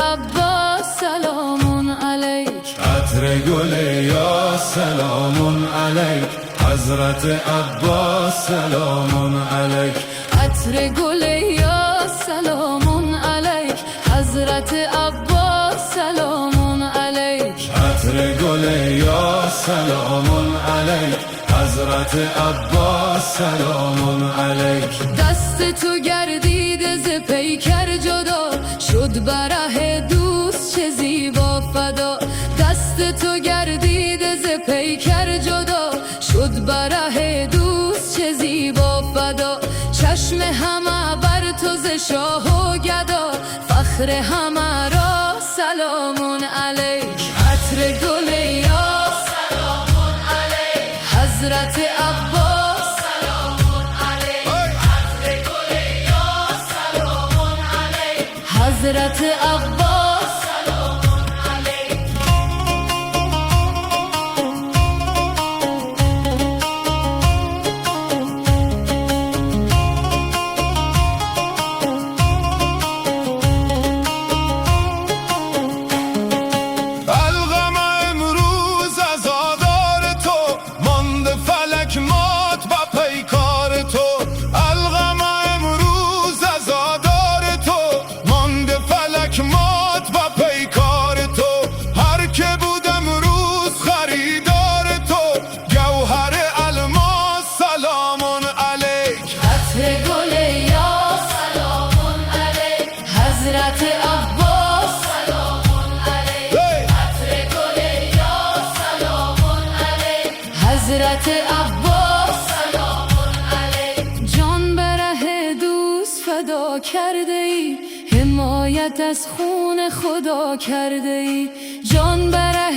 عباس سلام علیک. عطر گل یا سلام علیک. حضرت عباس سلام علیک. عطر گل یا سلام علیک. حضرت عباس سلام علیک. عطر گل یا سلام علیک. حضرت عباس سلام علیک. دست تو گردیده ز پیکر جدا، شد بره دوست چه زیبا فدا. دست تو گردیده ز پیکر جدا، شد بره دوست چه زیبا فدا. چشم همه بر تو ز شاه و گدا، فخر همه را سلام علیک. عطر گل یا سلام علیک. حضرت عباس سلام علیک. عطر گل یا سلام علیک. حضرت عباس سلام علیک. حضرت عباس سلام علیک. عطر گل یا سلام علیک. حضرت عباس سلام علیک. جان بره دوست فدا کرده ای، حمایت از خون خدا کرده ای. جان بره